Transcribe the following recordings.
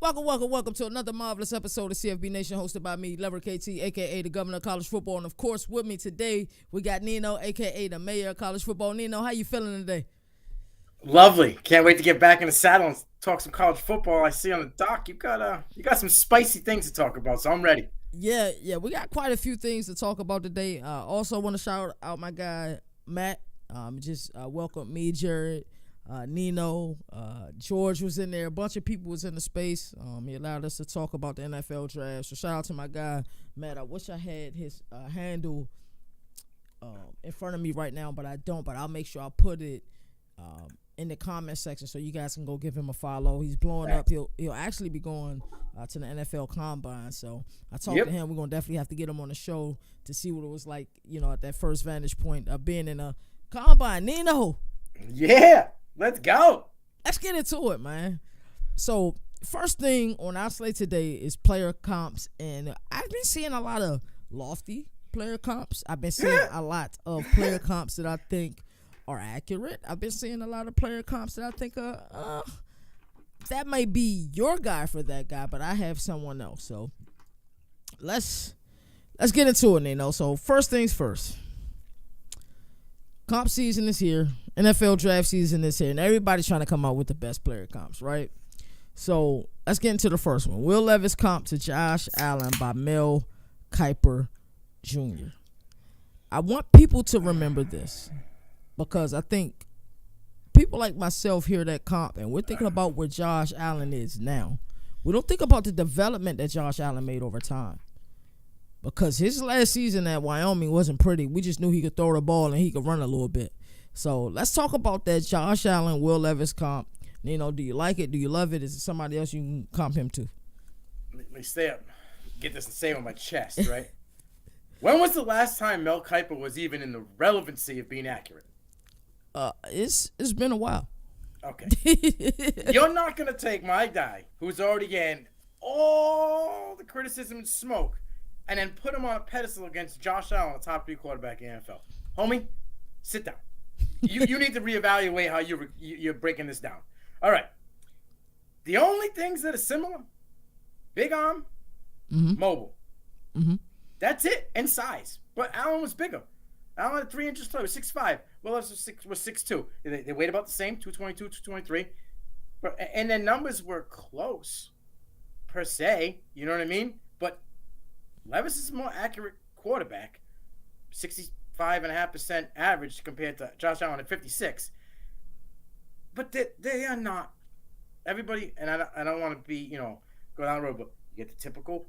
Welcome to another marvelous episode of CFB Nation, hosted by me, Lever KT, a.k.a. the Governor of College Football. And, of course, with me today, we got Nino, a.k.a. the Mayor of College Football. Nino, how you feeling today? Lovely. Can't wait to get back in the saddle and talk some college football. I see on the dock you got some spicy things to talk about, so I'm ready. Yeah, we got quite a few things to talk about today. Also want to shout out my guy, Matt. Welcome me, Jared. Nino, George was in there. A bunch of people was in the space. He allowed us to talk about the NFL draft. So shout out to my guy, Matt. I wish I had his handle in front of me right now, but I don't. But I'll make sure I put it in the comment section so you guys can go give him a follow. He's blowing up. He'll actually be going to the NFL Combine. So I talked to him. We're going to definitely have to get him on the show to see what it was like, at that first vantage point of being in a Combine. Nino. Yeah. Let's go. Let's get into it, man. So, first thing on our slate today is player comps, and I've been seeing a lot of lofty player comps. I've been seeing a lot of player comps that I think are accurate. I've been seeing a lot of player comps that I think that may be your guy for that guy, but I have someone else. So, let's get into it, Nino. So, first things first. Comp season is here. NFL draft season is here. And everybody's trying to come out with the best player comps, right? So let's get into the first one. Will Levis comp to Josh Allen by Mel Kiper Jr. I want people to remember this because I think people like myself hear that comp and we're thinking about where Josh Allen is now. We don't think about the development that Josh Allen made over time. Because his last season at Wyoming wasn't pretty. We just knew he could throw the ball and he could run a little bit. So let's talk about that Josh Allen, Will Levis comp. Do you like it? Do you love it? Is it somebody else you can comp him to? Let me stay up. Get this and say it on my chest, right? When was the last time Mel Kiper was even in the relevancy of being accurate? It's been a while. Okay. You're not going to take my guy, who's already getting all the criticism and smoke, and then put him on a pedestal against Josh Allen, the top 3 quarterback in the NFL. Homie, sit down. You need to reevaluate how you're breaking this down. All right. The only things that are similar, big arm, mobile. Mm-hmm. That's it, and size. But Allen was bigger. Allen had 3 inches taller, 6'5". Well, was 6'2". They weighed about the same, 222, 223. And their numbers were close, per se. You know what I mean? But Levis is a more accurate quarterback, 65.5% average compared to Josh Allen at 56. But they are not everybody, and I don't want to be, go down the road, but you get the typical,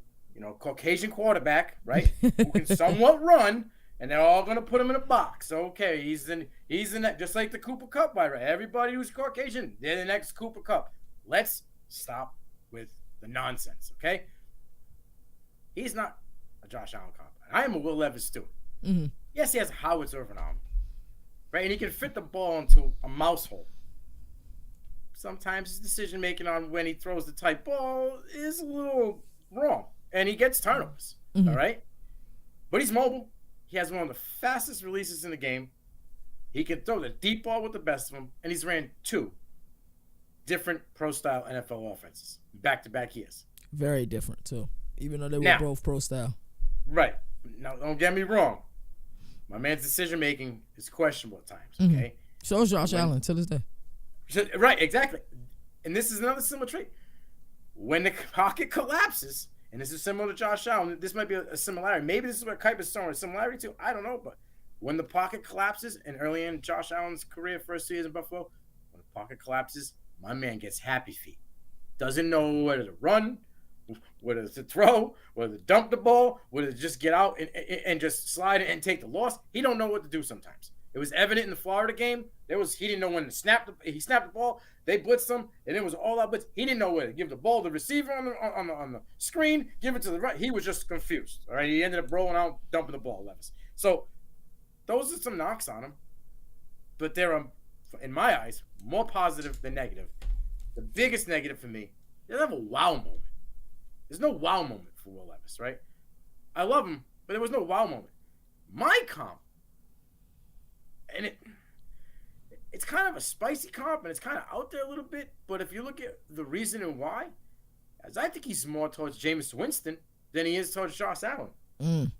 Caucasian quarterback, right? Who can somewhat run, and they're all going to put him in a box. Okay, he's in that, just like the Cooper Kupp, right? Everybody who's Caucasian, they're the next Cooper Kupp. Let's stop with the nonsense, okay? He's not a Josh Allen comp. I am a Will Levis too. Mm-hmm. Yes, he has a howitzer arm, right? And he can fit the ball into a mouse hole. Sometimes his decision making on when he throws the tight ball is a little wrong, and he gets turnovers. Mm-hmm. All right, but he's mobile. He has one of the fastest releases in the game. He can throw the deep ball with the best of them, and he's ran 2 different pro-style NFL offenses back-to-back years. Very different too, even though they were both pro-style. Right. Now, don't get me wrong. My man's decision-making is questionable at times, okay? Mm-hmm. So is Josh Allen to this day. Right, exactly. And this is another similar trait. When the pocket collapses, and this is similar to Josh Allen, this might be a similarity. Maybe this is where Kiper's showing a similarity to. I don't know, but when the pocket collapses, and early in Josh Allen's career, first 2 years in Buffalo, when the pocket collapses, my man gets happy feet. Doesn't know whether to run, whether to throw, whether to dump the ball, whether to just get out and just slide and take the loss. He don't know what to do sometimes. It was evident in the Florida game. He didn't know when to snap he snapped the ball. They blitzed him, and it was all out blitz. He didn't know where to give the ball to the receiver on the screen, give it to the right. He was just confused. All right, he ended up rolling out, dumping the ball, Levis. So those are some knocks on him, but they're, in my eyes, more positive than negative. The biggest negative for me, he doesn't have a wow moment. There's no wow moment for Will Levis, right? I love him, but there was no wow moment. My comp, and it's kind of a spicy comp, and it's kind of out there a little bit, but if you look at the reason and why, as I think he's more towards Jameis Winston than he is towards Josh Allen.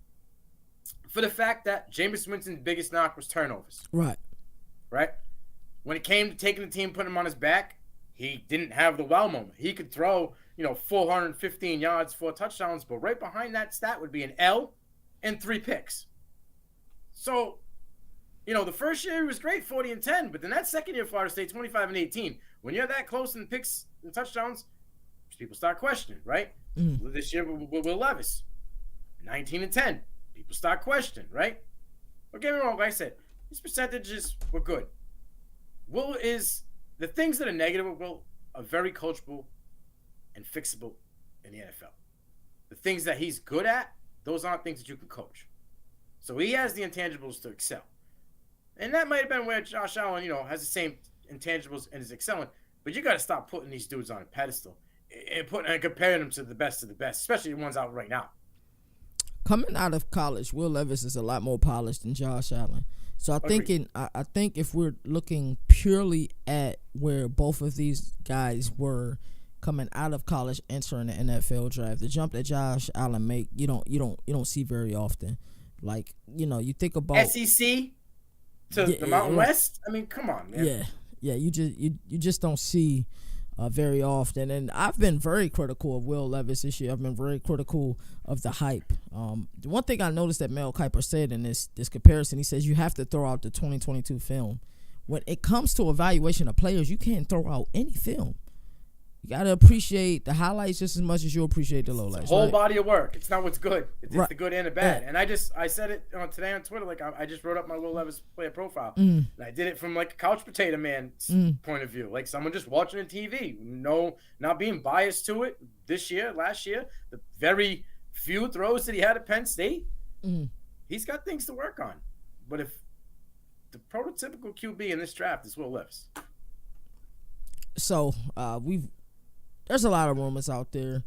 For the fact that Jameis Winston's biggest knock was turnovers. Right. When it came to taking the team, putting him on his back, he didn't have the wow moment. He could throw, 415 yards, 4 touchdowns, but right behind that stat would be an L and 3 picks. So, the first year he was great, 40-10, but then that second year, Florida State, 25-18. When you're that close in picks and touchdowns, people start questioning, right? This year with Will Levis, 19-10. People start questioning, right? Don't get me wrong, like I said, these percentages were good. Will is the things that are negative with Will are very coachable and fixable in the NFL. The things that he's good at, those aren't things that you can coach. So he has the intangibles to excel. And that might have been where Josh Allen, has the same intangibles and is excelling. But you got to stop putting these dudes on a pedestal and comparing them to the best of the best, especially the ones out right now. Coming out of college, Will Levis is a lot more polished than Josh Allen. So I think if we're looking purely at where both of these guys were coming out of college, entering the NFL draft, the jump that Josh Allen make, you don't see very often. Like, you think about SEC to the Mountain West. I mean, come on, man. Yeah. You just don't see very often. And I've been very critical of Will Levis this year. I've been very critical of the hype. The one thing I noticed that Mel Kiper said in this comparison, he says you have to throw out the 2022 film. When it comes to evaluation of players, you can't throw out any film. You got to appreciate the highlights just as much as you appreciate the lowlights. Whole body of work. It's not what's good. It's the good and the bad. Yeah. And I said it today on Twitter. Like I just wrote up my Will Levis player profile. And I did it from like a couch potato man's point of view. Like someone just watching the TV. No, not being biased to it. Last year, the very few throws that he had at Penn State, he's got things to work on. But if the prototypical QB in this draft is Will Levis. So there's a lot of rumors out there.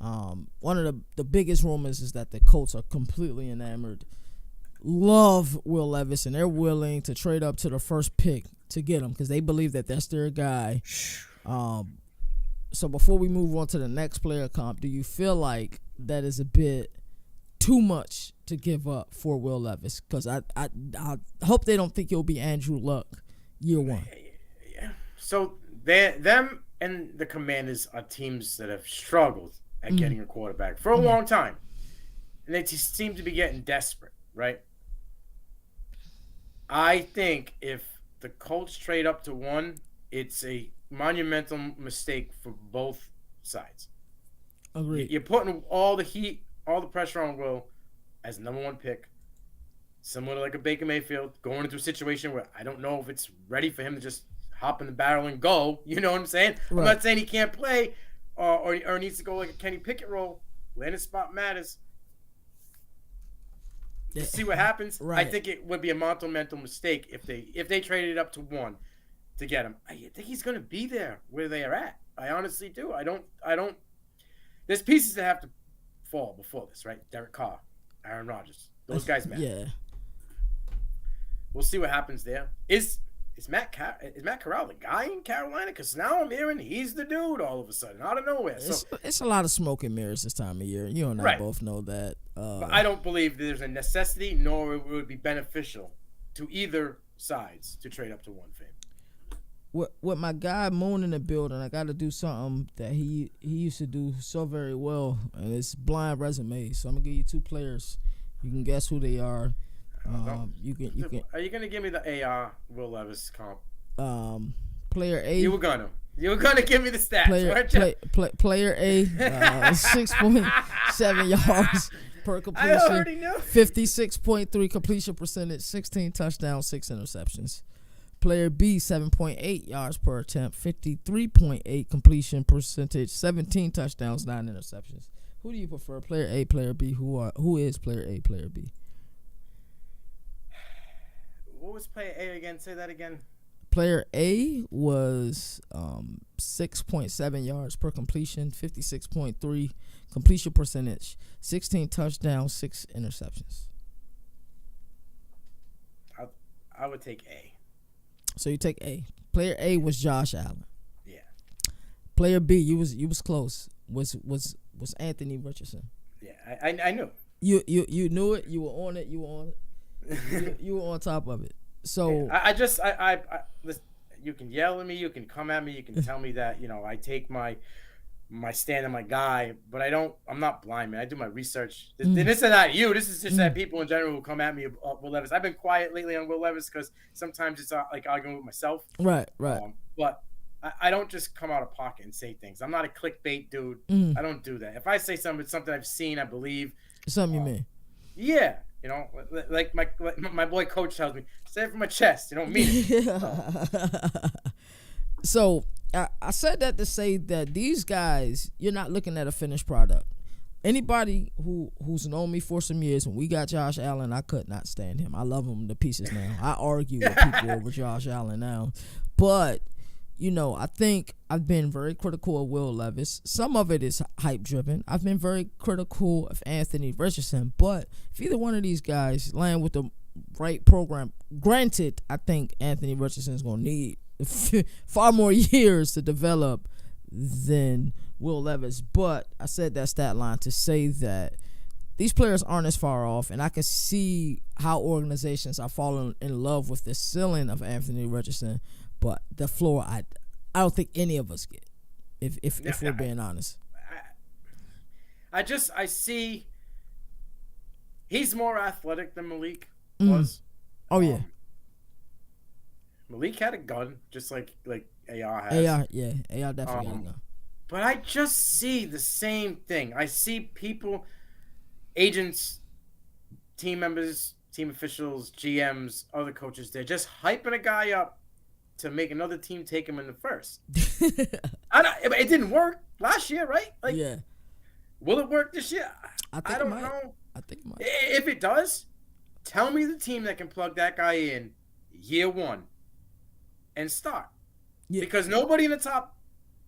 One of the biggest rumors is that the Colts are completely enamored, love Will Levis, and they're willing to trade up to the first pick to get him because they believe that that's their guy. So before we move on to the next player comp, do you feel like that is a bit too much to give up for Will Levis? Because I hope they don't think he'll be Andrew Luck year one. Yeah. So them and the Commanders are teams that have struggled at getting a quarterback for a long time. And they seem to be getting desperate, right? I think if the Colts trade up to 1, it's a monumental mistake for both sides. Agreed. You're putting all the heat, all the pressure on Will as number 1 pick, similar to like a Baker Mayfield, going into a situation where I don't know if it's ready for him to just hop in the barrel and go. You know what I'm saying? Right. I'm not saying he can't play or needs to go like a Kenny Pickett role. Landing spot matters. Yeah. See what happens. Right. I think it would be a monumental mistake if they traded it up to 1 to get him. I think he's going to be there where they are at. I honestly do. I don't. There's pieces that have to fall before this, right? Derek Carr, Aaron Rodgers, those guys matter. Yeah. We'll see what happens there. Is Matt Corral the guy in Carolina? Because now I'm hearing he's the dude all of a sudden, out of nowhere. So it's a lot of smoke and mirrors this time of year. You and I both know that. But I don't believe there's a necessity, nor it would be beneficial to either sides to trade up to 1 for him. With my guy Moon in the building, I got to do something that he used to do so very well, and it's blind resume. So I'm gonna give you 2 players. You can guess who they are. You can. Are you gonna give me the AR Will Levis comp? Player A. You were gonna give me the stats. Player A, 6.7 yards per completion. I already know. 56.3 completion percentage, 16 touchdowns, 6 interceptions. Player B, 7.8 yards per attempt, 53.8 completion percentage, 17 touchdowns, 9 interceptions. Who do you prefer, player A, player B? Who is player A, player B? What was player A again? Say that again. Player A was 6.7 yards per completion, 56.3 completion percentage, 16 touchdowns, 6 interceptions. I would take A. So you take A. Player A was Josh Allen. Yeah. Player B, you was close. was Anthony Richardson. Yeah, I knew. You knew it. You were on it. You were on it. you were on top of it. So I listen, you can yell at me, you can come at me, you can tell me that I take my stand on my guy, but I'm not blind, man. I do my research. This is not you. This is just that people in general will come at me about Will Levis. I've been quiet lately on Will Levis because sometimes it's like arguing with myself. Right. But I don't just come out of pocket and say things. I'm not a clickbait dude. I don't do that. If I say something, it's something I've seen, I believe. Something you mean. Yeah. Like my boy coach tells me, say it from my chest. You don't mean it. So I said that to say that these guys, you're not looking at a finished product. Anybody who's known me for some years, when we got Josh Allen, I could not stand him. I love him to pieces now. I argue with people over Josh Allen now. But, I think I've been very critical of Will Levis. Some of it is hype driven. I've been very critical of Anthony Richardson. But if either one of these guys land with the right program, granted, I think Anthony Richardson is going to need far more years to develop than Will Levis. But I said that stat line to say that these players aren't as far off, and I can see how organizations are falling in love with the ceiling of Anthony Richardson, but the floor I don't think any of us get, if we're being honest. I see he's more athletic than Malik was. Oh yeah. Malik had a gun, just like AR has. AR definitely had a gun. But I just see the same thing. I see people, agents, team members, team officials, GMs, other coaches, they're just hyping a guy up to make another team take him in the first. It didn't work last year, right? Will it work this year? I don't know. I think it might. If it does, tell me the team that can plug that guy in year one and start. Yeah. Because nobody in the top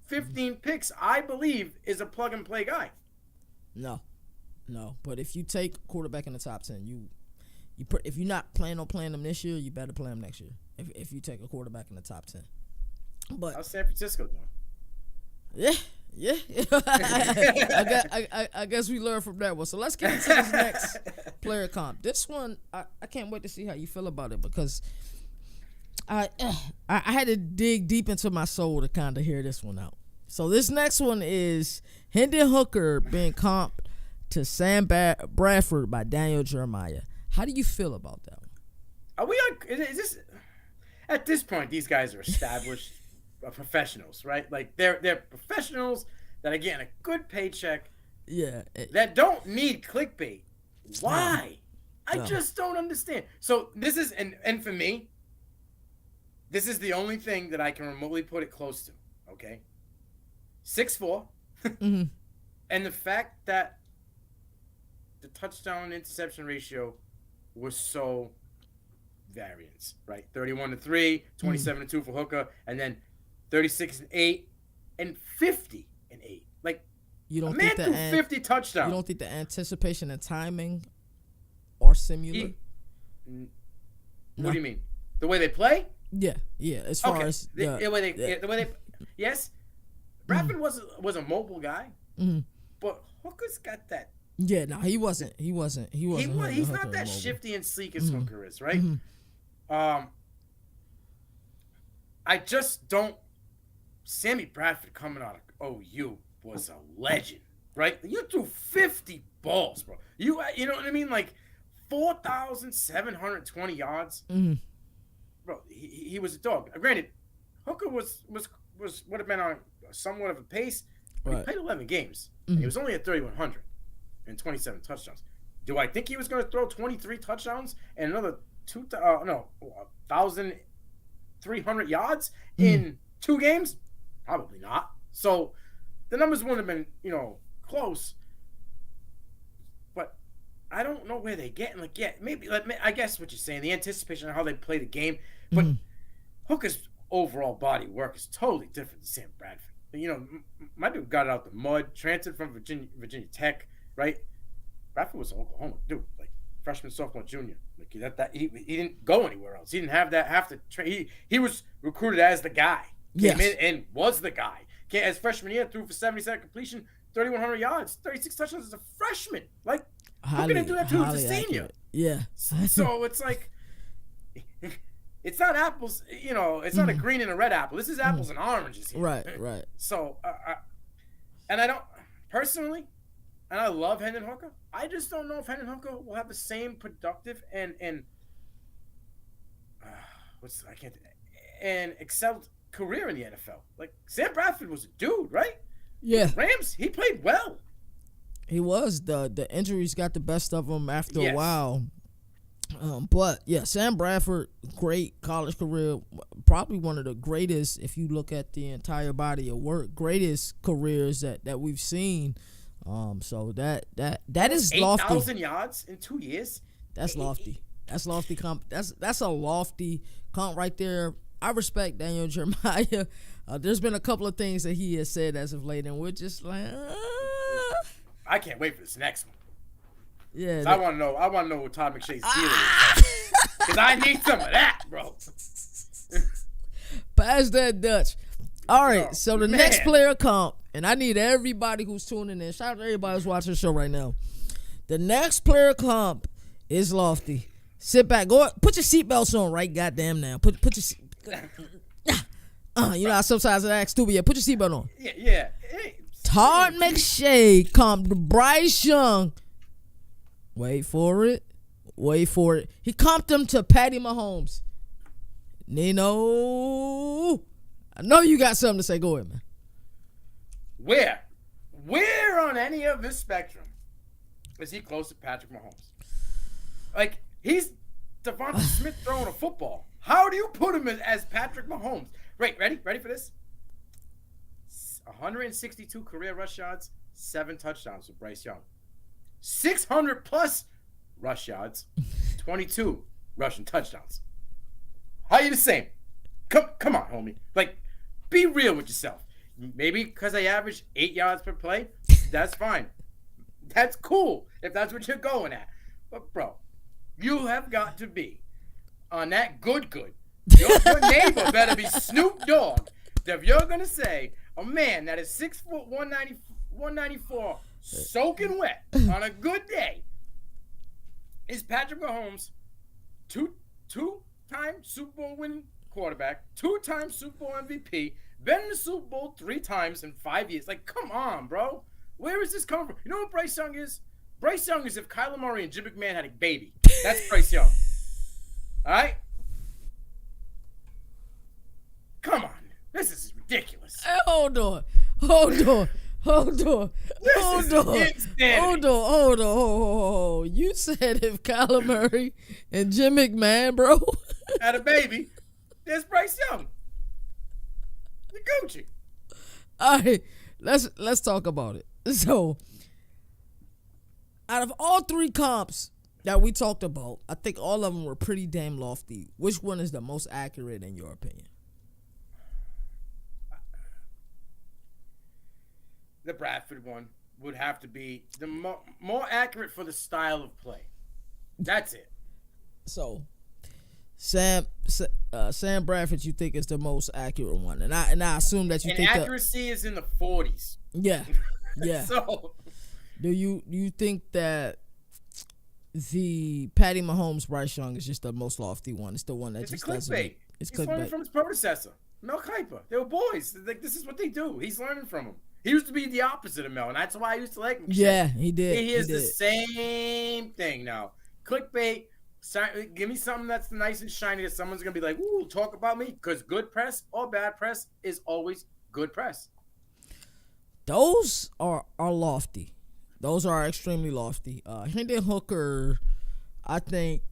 15 picks, I believe, is a plug and play guy. No. But if you take a quarterback in the top 10, if you're not planning on playing them this year, you better play them next year. If you take a quarterback in the top 10. But how's San Francisco doing? Yeah. I guess we learned from that one. So let's get into this next player comp. This one, I can't wait to see how you feel about it, because I had to dig deep into my soul to kind of hear this one out. So this next one is Hendon Hooker being comped to Sam Bradford by Daniel Jeremiah. How do you feel about that one? Are we on? Is this at this point? These guys are established professionals, right? Like they're professionals that are getting a good paycheck. Yeah. That don't need clickbait. Why? No. I just don't understand. So this is and for me, this is the only thing that I can remotely put it close to. Okay. 6'4", mm-hmm. And the fact that the touchdown interception ratio was so variance, right? 31-3, 27-2 for Hooker, and then 36-8 and 50-8. Like, you don't think threw 50 touchdowns. You don't think the anticipation and timing are similar? What do you mean? The way they play? Yeah. As far as the way they yes. Bradford was a mobile guy, but Hooker's got that. Yeah, no, he wasn't. He's not that shifty and sleek as Hooker is, right? I just don't. Sammy Bradford coming out of OU was a legend, right? You threw 50 balls, bro. You know what I mean? Like 4,720 yards. Bro, he was a dog. Granted, Hooker would have been on somewhat of a pace, but he played 11 games. He was only at 3,100 and 27 touchdowns. Do I think he was going to throw 23 touchdowns and another 1,300 yards in 2 games? Probably not. So the numbers wouldn't have been, close. But I don't know where they're getting. Maybe I guess what you're saying, the anticipation of how they play the game. But Hooker's overall body work is totally different than Sam Bradford. My dude got out the mud, transferred from Virginia Tech, right? Bradford was Oklahoma, dude, like freshman, sophomore, junior. Like he didn't go anywhere else. He didn't have that have to train. He was recruited as the guy. Came in and was the guy. As freshman year, threw for 70% completion, 3,100 yards, 36 touchdowns as a freshman. Like, how can they do that to a senior? Accurate. Yeah. So it's like, it's not apples, it's not a green and a red apple. This is apples and oranges here. Right. So, and I don't, personally, and I love Hendon Hooker, I just don't know if Hendon Hooker will have the same productive and excelled career in the NFL. Like, Sam Bradford was a dude, right? Yeah. Rams, he played well. He was. The injuries got the best of him after a while. But yeah, Sam Bradford, great college career, probably one of the greatest, if you look at the entire body of work, greatest careers that we've seen. So that is lofty. 8,000 yards in 2 years. That's lofty. That's lofty comp. That's a lofty comp right there. I respect Daniel Jeremiah. There's been a couple of things that he has said as of late, and we're just like, I can't wait for this next one. Yeah, I want to know what Todd McShay's deal is, because I need some of that, bro. Pass that Dutch. All right, so the next player comp, and I need everybody who's tuning in. Shout out to everybody who's watching the show right now. The next player comp is lofty. Sit back, go put your seatbelts on right goddamn now. Put your you know how sometimes I act stupid. Yeah, put your seatbelt on. Yeah. Hey, Todd McShay comped to Bryce Young. Wait for it. He comped him to Patty Mahomes. Nino, I know you got something to say. Go ahead, man. Where on any of this spectrum is he close to Patrick Mahomes? Like, he's Devonta Smith throwing a football. How do you put him as Patrick Mahomes? Right, ready for this? 162 career rush yards, 7 touchdowns with Bryce Young. 600 plus rush yards, 22 rushing touchdowns. How you the same? Come on, homie. Like, be real with yourself. Maybe because I average 8 yards per play, that's fine. That's cool if that's what you're going at. But, bro, you have got to be on that good. Your neighbor better be Snoop Dogg. If you're going to say a man that is 6 foot 194 soaking wet on a good day is Patrick Mahomes, two-time Super Bowl winning quarterback, 2-time Super Bowl MVP, been in the Super Bowl 3 times in 5 years. Like, come on, bro. Where is this coming from? You know what Bryce Young is? Bryce Young is if Kyler Murray and Jim McMahon had a baby. That's Bryce Young. All right? Come on. This is ridiculous. Hold on. You said if Kyler Murray and Jim McMahon, bro, had a baby, there's Bryce Young. The Gucci. All right, let's talk about it. So, out of all 3 comps that we talked about, I think all of them were pretty damn lofty. Which one is the most accurate in your opinion? The Bradford one would have to be the more accurate for the style of play. That's it. So, Sam Bradford, you think is the most accurate one, and I assume that you think accuracy is in the 40s. Yeah. So, do you think that the Patty Mahomes Bryce Young is just the most lofty one? It's the one that just doesn't. He's learning from his predecessor, Mel Kiper. They were boys. Like, this is what they do. He's learning from him. He used to be the opposite of Mel, and that's why I used to like him. Yeah, he did. He is the same thing now. Clickbait. Give me something that's nice and shiny that someone's going to be like, ooh, talk about me. Because good press or bad press is always good press. Those are lofty. Those are extremely lofty. Hendon Hooker, I think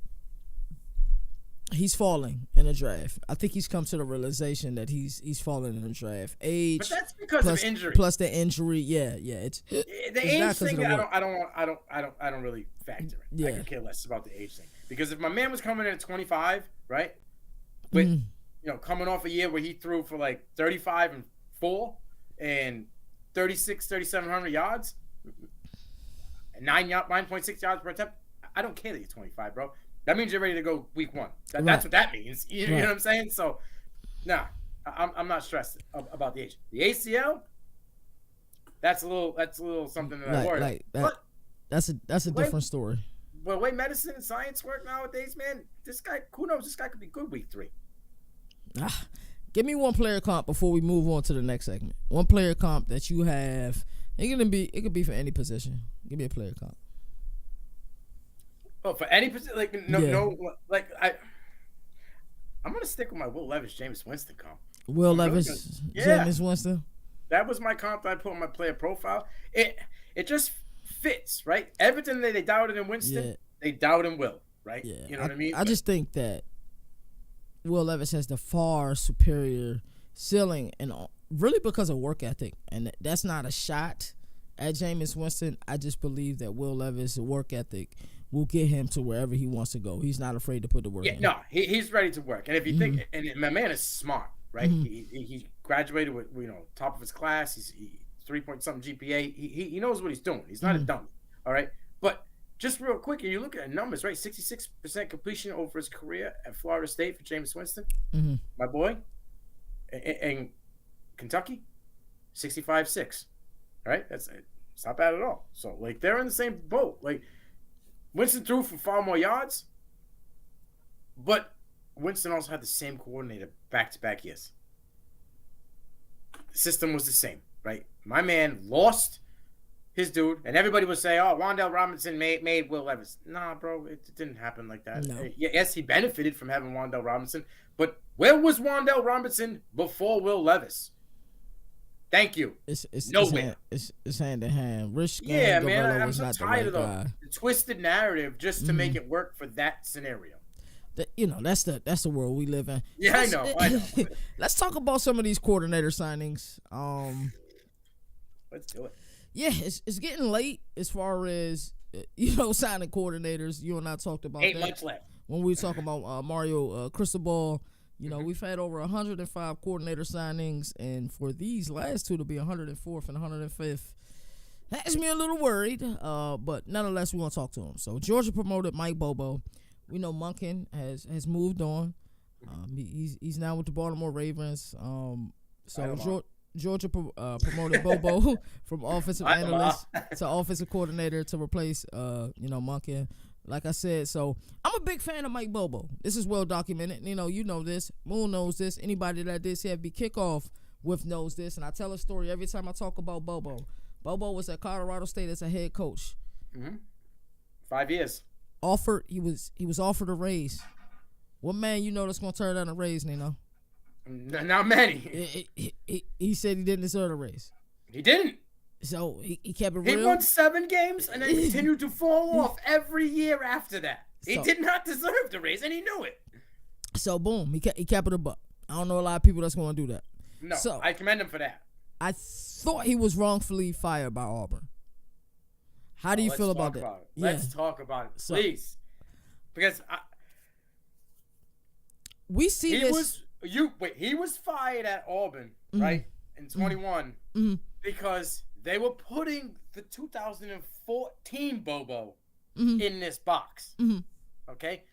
he's falling in the draft. I think he's come to the realization that he's falling in the draft. Age, but that's because of injury. Plus the injury, yeah. It's the age thing. I don't really factor in. Yeah. I could care less about the age thing, because if my man was coming in at 25, right, but coming off a year where he threw for like 35 and 4 and 3,700 yards, 9.6 yards per attempt, I don't care that you're 25, bro. That means you're ready to go week 1. That's what that means. You know what I'm saying? So, nah, I'm not stressed about the age. The ACL, that's a little something that I worry. Like that. That's a different story. But the way medicine and science work nowadays, man, this guy, who knows? This guy could be good week 3. Give me one player comp before we move on to the next segment. One player comp that you have. It could be for any position. Give me a player comp. Oh, for any position, I'm gonna stick with my Will Levis, Jameis Winston comp. Will Levis, Jameis Winston. That was my comp that I put on my player profile. It just fits, right? Everything that they doubted in Winston, they doubt in Will, right? Yeah. You know what I mean? I just think that Will Levis has the far superior ceiling, and really because of work ethic. And that's not a shot at Jameis Winston. I just believe that Will Levis' work ethic will get him to wherever he wants to go. He's not afraid to put the work in. No, he's ready to work. And if you think, and my man is smart, right? He graduated with top of his class. He's 3-point-something GPA. He knows what he's doing. He's not a dummy. All right, but just real quick, and you look at the numbers, right? 66% completion over his career at Florida State for Jameis Winston, my boy, and Kentucky, 65.6. All right, it's not bad at all. So like they're in the same boat. Like Winston threw for far more yards, but Winston also had the same coordinator back-to-back years. The system was the same, right? My man lost his dude, and everybody would say, "Oh, Wan'Dale Robinson made Will Levis." Nah, bro, it didn't happen like that. No. Yes, he benefited from having Wan'Dale Robinson, but where was Wan'Dale Robinson before Will Levis? Thank you. It's nowhere. It's hand in hand. Rich man, I'm so not tired of the twisted narrative just to make it work for that scenario. That's the world we live in. Yeah, I know. Let's talk about some of these coordinator signings. Let's do it. Yeah, it's getting late as far as signing coordinators. You and I talked about 8 months left when we were talking about Mario Cristobal. We've had over 105 coordinator signings, and for these last two to be 104th and 105th has me a little worried. But nonetheless, we want to talk to him. So Georgia promoted Mike Bobo. We know Monken has moved on. He's now with the Baltimore Ravens. Georgia promoted Bobo from offensive analyst to offensive coordinator to replace Monken. Like I said, so I'm a big fan of Mike Bobo. This is well documented. You know this. Moon knows this. Anybody that did CFB kickoff with knows this. And I tell a story every time I talk about Bobo. Bobo was at Colorado State as a head coach. 5 years. He was offered a raise. What man that's gonna turn down a raise, Nino? Not many. He said he didn't deserve a raise. He didn't. So he kept it real. He won 7 games and then continued to fall off every year after that. He did not deserve the raise, and he knew it. So boom, he kept it a buck. I don't know a lot of people that's going to do that. No, so, I commend him for that. I thought he was wrongfully fired by Auburn. How do you feel about that? Let's talk about it, please. Because we see this. He was fired at Auburn, right, in 21 because they were putting the 2014 Bobo in this box. Okay?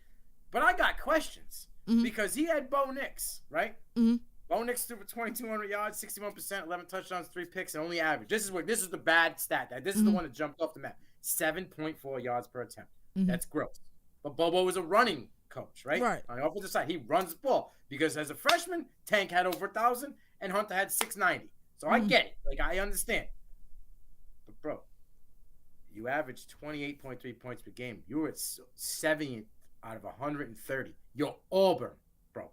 But I got questions because he had Bo Nix, right? Bo Nix threw for 2,200 yards, 61%, 11 touchdowns, 3 picks, and only average. This is the bad stat. This is the one that jumped off the map. 7.4 yards per attempt. That's gross. But Bobo was a running coach, right? On the offensive side, he runs the ball because as a freshman, Tank had over 1,000 and Hunter had 690. So I get it. Like, I understand. But, bro, you averaged 28.3 points per game. You were at 70th out of 130. You're Auburn, bro.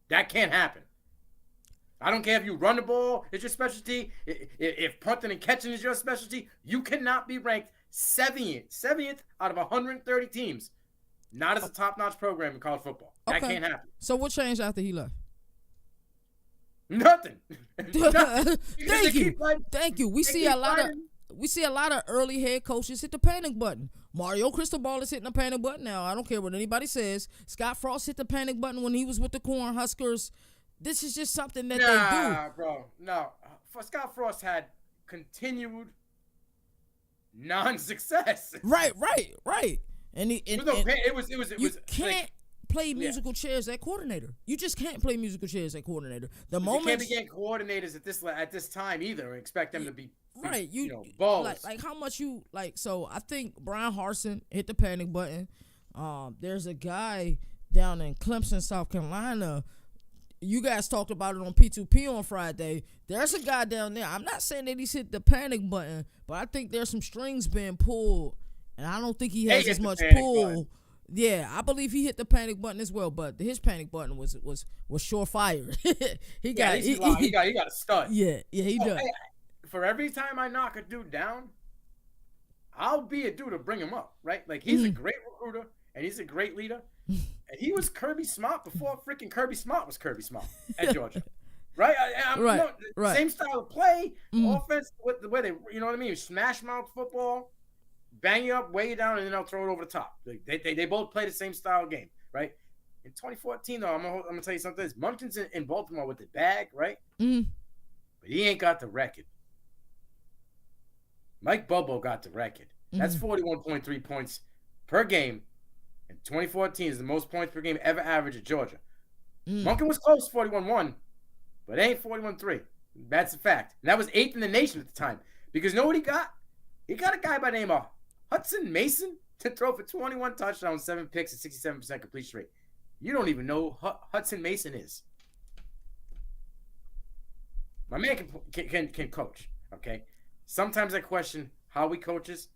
That can't happen. I don't care if you run the ball, it's your specialty. If punting and catching is your specialty, you cannot be ranked 70th out of 130 teams. Not as a top-notch program in college football. That can't happen. So what changed after he left? Nothing. Thank you. We see a lot of early head coaches hit the panic button. Mario Cristobal is hitting the panic button now. I don't care what anybody says. Scott Frost hit the panic button when he was with the Cornhuskers. This is just something that they do. Nah, bro. No. Scott Frost had continued non-success. Right. And you can't play musical chairs at coordinator. You just can't play musical chairs at coordinator. You can't be getting coordinators at this time either and expect them to be Right, balls. like how much you like. So I think Brian Harsin hit the panic button. There's a guy down in Clemson, South Carolina. You guys talked about it on P2P on Friday. There's a guy down there. I'm not saying that he's hit the panic button, but I think there's some strings being pulled, and I don't think he has as much pull. Button. Yeah, I believe he hit the panic button as well, but his panic button was surefire. he got a stud. Yeah, he does. Hey, for every time I knock a dude down, I'll be a dude to bring him up, right? Like, he's a great recruiter, and he's a great leader. And he was Kirby Smart before freaking Kirby Smart was Kirby Smart at Georgia. Right? Right. Same style of play, offense, with the way they, you know what I mean? Smash mouth football, bang you up, weigh you down, and then they'll throw it over the top. They both play the same style of game, right? In 2014, though, I'm gonna tell you something. Munkin's in Baltimore with the bag, right? But he ain't got the record. Mike Bobo got the record. That's 41.3 points per game. In 2014 is the most points per game ever averaged at Georgia. Munkin was close, 41-1, but it ain't 41-3. That's a fact. And that was 8th in the nation at the time. Because you know what he got? He got a guy by the name of Hudson Mason to throw for 21 touchdowns, 7 picks, and 67% completion rate. You don't even know who Hudson Mason is. My man can coach, okay? Sometimes I question how he coaches.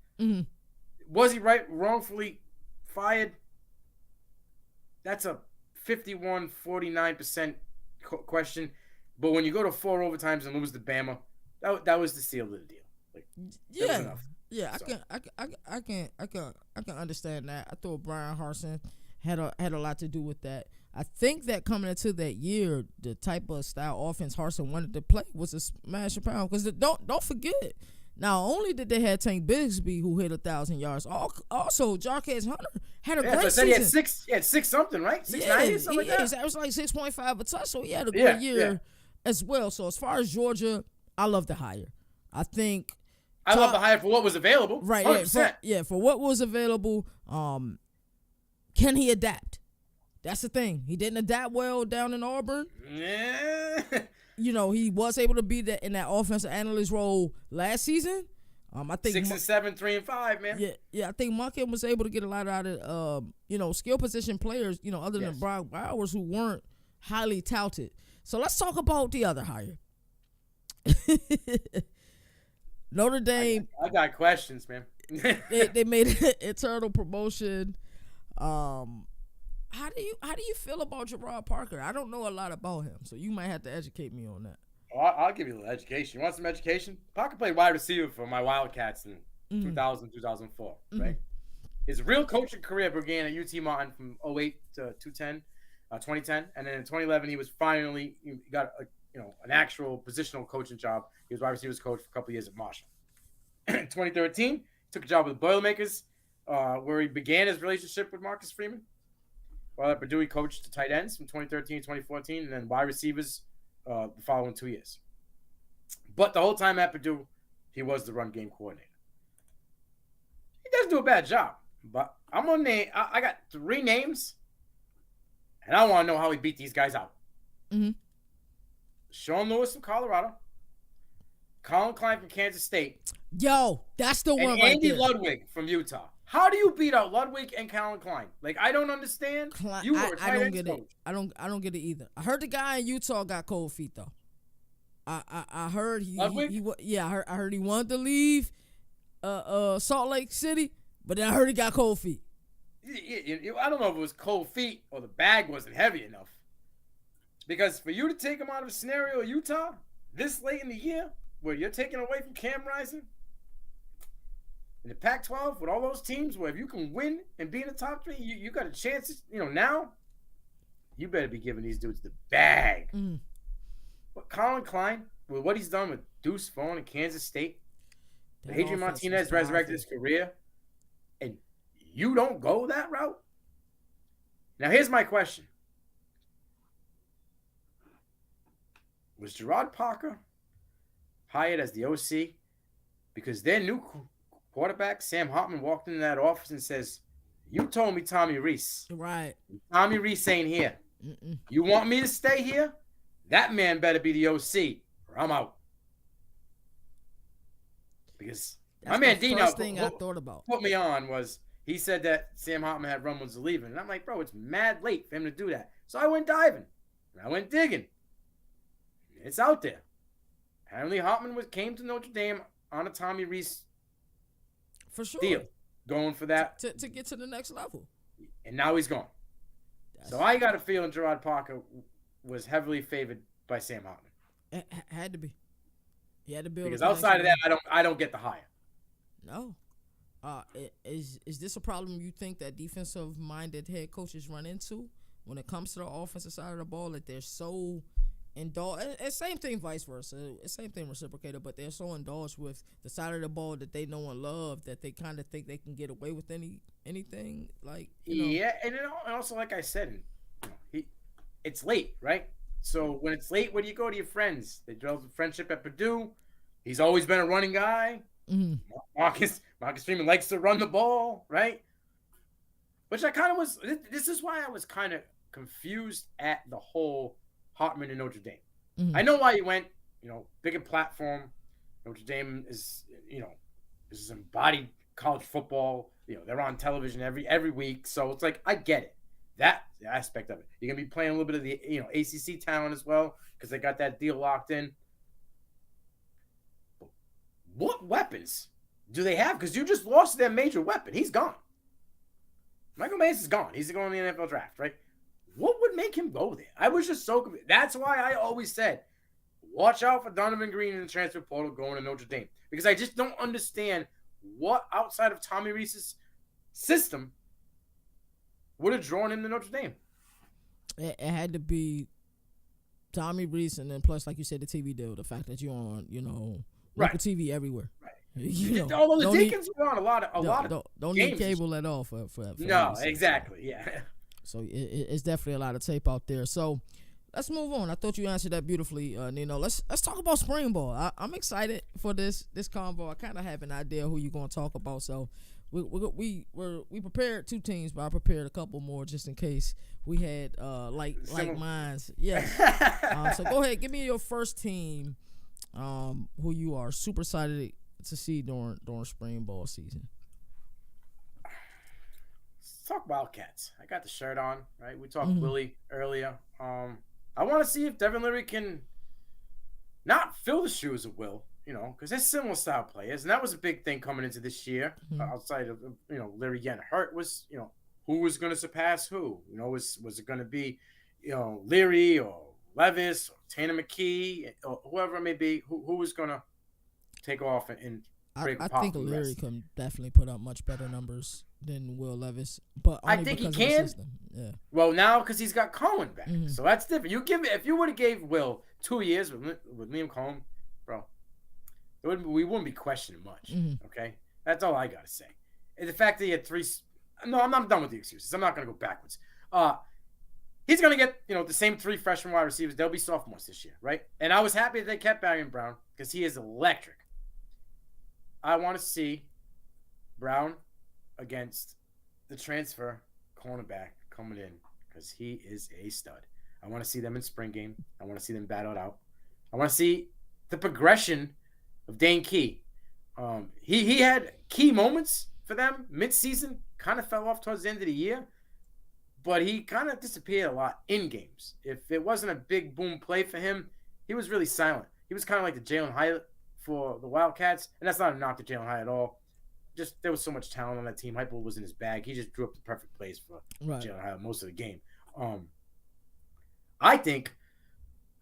Was he wrongfully fired? That's a 51-49% question. But when you go to 4 overtimes and lose to Bama, that was the seal of the deal. Like, yeah, so. I can understand that. I thought Brian Harsin had a lot to do with that. I think that coming into that year, the type of style offense Harsin wanted to play was a smash and pound. Because don't forget, not only did they have Tank Bigsby who hit 1,000 yards, also Jarquez Hunter had a great season. He had six something, right? 690 something like that. It was like 6.5 a touch, so he had a good year as well. So as far as Georgia, I love the hire. I think I love the hire for what was available. Right. 100%. For what was available. Can he adapt? That's the thing. He didn't adapt well down in Auburn. Yeah. He was able to be in that offensive analyst role last seson. I think 6 and 7, 3 and 5, man. Yeah. I think Munkin was able to get a lot out of skill position players. Other than Brock Bowers, who weren't highly touted. So let's talk about the other hire. Notre Dame. I got questions, man. they made an internal promotion. How do you feel about Gerard Parker? I don't know a lot about him, so you might have to educate me on that. I'll give you a little education. You want some education? Parker played wide receiver for my Wildcats in 2000, 2004, right? His real coaching career began at UT Martin from 2008 to 2010, and then in 2011 he got an actual positional coaching job. He was wide receivers coach for a couple of years at Marshall. In 2013, he took a job with the Boilermakers, where he began his relationship with Marcus Freeman. While at Purdue, he coached the tight ends from 2013 to 2014, and then wide receivers the following 2 years. But the whole time at Purdue, he was the run game coordinator. He doesn't do a bad job, but I'm gonna name. I got 3 names, and I want to know how he beat these guys out. Sean Lewis from Colorado, Colin Klein from Kansas State. Yo, that's the one right Andy there. Ludwig from Utah. How do you beat out Ludwig and Colin Klein? Like, I don't understand. You were a tight end coach. I don't get it either. I heard the guy in Utah got cold feet though. I heard he I heard he wanted to leave Salt Lake City, but then I heard he got cold feet. I don't know if it was cold feet or the bag wasn't heavy enough. Because for you to take him out of a scenario of Utah this late in the year, where you're taking away from Cam Rising, in the Pac-12 with all those teams where if you can win and be in the top 3, you got a chance. Now you better be giving these dudes the bag. But Colin Klein, with what he's done with Deuce Vaughn in Kansas State, Adrian Martinez resurrected his career, and you don't go that route? Now here's my question. Was Gerard Parker hired as the OC because their new quarterback, Sam Hartman, walked into that office and says, "You told me Tommy Reese. Right. Tommy Reese ain't here. You want me to stay here? That man better be the OC or I'm out." because That's my man the Dino first thing I thought about. put me on was he said that Sam Hartman had rumblings of leaving. And I'm like, bro, it's mad late for him to do that. So I went diving. I went digging. It's out there. Apparently Hartman came to Notre Dame on a Tommy Rees For sure. deal. Going for that. To get to the next level. And now he's gone. So I got a feeling Gerard Parker was heavily favored by Sam Hartman. It had to be. He had to build. Because outside of that, I don't get the hire. No. Is this a problem you think that defensive-minded head coaches run into when it comes to the offensive side of the ball? That they're so indulged, and same thing vice versa. Same thing reciprocated, but they're so indulged with the side of the ball that they know and love that they kind of think they can get away with anything. Like, yeah, and also like I said, it's late, right? So when it's late, where do you go to your friends? They developed a friendship at Purdue. He's always been a running guy. Mm-hmm. Marcus Freeman likes to run the ball, right? Which I kind of was. This is why I was kind of confused at the whole Hartman and Notre Dame. Mm-hmm. I know why he went. Bigger platform. Notre Dame is embodied college football. They're on television every week, so it's like I get it. That aspect of it. You're gonna be playing a little bit of the ACC talent as well because they got that deal locked in. What weapons do they have? Because you just lost their major weapon. He's gone. Michael Mays is gone. He's going to the NFL draft, right? What would make him go there? I was just so confused. That's why I always said, watch out for Donovan Green in the transfer portal going to Notre Dame. Because I just don't understand what outside of Tommy Rees's system would have drawn him to Notre Dame. It had to be Tommy Rees, and then plus, like you said, the TV deal. The fact that you're on, local TV everywhere. Right. Although the Deacons were on a lot of don't games. need cable at all for no, exactly. Yeah. So it's definitely a lot of tape out there. So let's move on. I thought you answered that beautifully, Nino. Let's talk about spring ball. I'm excited for this combo. I kind of have an idea who you're going to talk about. So we prepared 2 teams, but I prepared a couple more just in case we had like minds. Yeah. So go ahead, give me your first team. Who you are super excited to see during spring ball season. Let's talk Wildcats. I got the shirt on, right? We talked Willie earlier. I want to see if Devin Leary can not fill the shoes of Will, because they're similar style players, and that was a big thing coming into this year. Outside of Leary getting hurt, was who was going to surpass who? Was it going to be Leary or Levis, or Tanner McKee, or whoever it may be, who was going to take off and break apart? I think Leary can definitely put up much better numbers than Will Levis, but only I think he because can. of the system. Yeah. Well, now because he's got Cohen back, so that's different. If you would have gave Will 2 years with Liam Cohen, bro, we wouldn't be questioning much. Okay, that's all I gotta say. And the fact that he had 3. No, I'm not done with the excuses. I'm not gonna go backwards. He's going to get, the same 3 freshman wide receivers. They'll be sophomores this year, right? And I was happy that they kept Barry Brown because he is electric. I want to see Brown against the transfer cornerback coming in because he is a stud. I want to see them in spring game. I want to see them battled out. I want to see the progression of Dane Key. He had key moments for them mid-season, kind of fell off towards the end of the year. But he kind of disappeared a lot in games. If it wasn't a big boom play for him, he was really silent. He was kind of like the Jalen Hyatt for the Wildcats. And that's not a knock to Jalen Hyatt at all. Just there was so much talent on that team. Hypo was in his bag. He just drew up the perfect plays for Jalen Hyatt most of the game. I think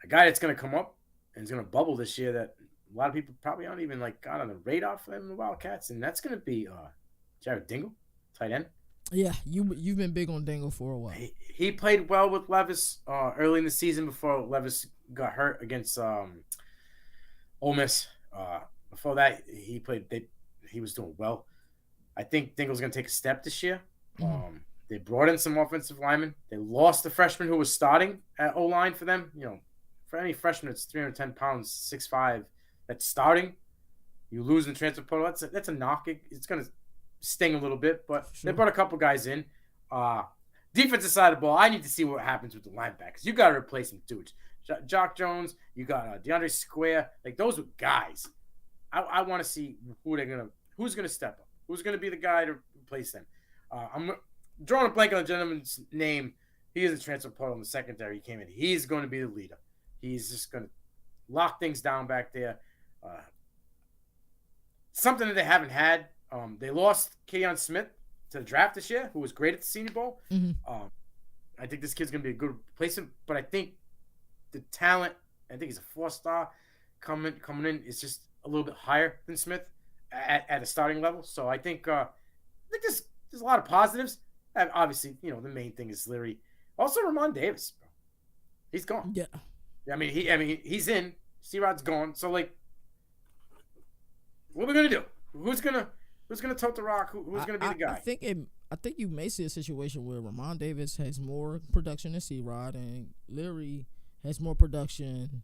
a guy that's going to come up and is going to bubble this year that a lot of people probably aren't even got on the radar for them, the Wildcats, and that's going to be Jared Dingle, tight end. Yeah, you've been big on Dingle for a while. He played well with Levis early in the season before Levis got hurt against Ole Miss. Before that, he was doing well. I think Dingle's going to take a step this year. They brought in some offensive linemen. They lost the freshman who was starting at O-line for them. For any freshman that's 310 pounds, 6'5", that's starting, you lose in the transfer portal. That's a knock. It's going to sting a little bit, but They brought a couple guys in. Defensive side of the ball, I need to see what happens with the linebackers. You got to replace some dudes. Jock Jones, you got DeAndre Square. Those were guys. I want to see who's gonna step up, who's gonna be the guy to replace them. I'm drawing a blank on the gentleman's name. He is a transfer portal in the secondary. He came in. He's going to be the leader. He's just going to lock things down back there. Something that they haven't had. They lost Keon Smith to the draft this year, who was great at the Senior Bowl. Mm-hmm. I think this kid's going to be a good replacement, but I think the talent, I think he's a 4-star coming in, is just a little bit higher than Smith at a starting level. So I think there's a lot of positives. And obviously, the main thing is Leary. Also, Ramon Davis, bro. He's gone. Yeah. I mean, he's in. C-Rod's gone. So, like, what are we gonna do? Who's gonna tote the rock? Who's gonna be the guy? I think you may see a situation where Ramon Davis has more production than C-Rod, and Leary has more production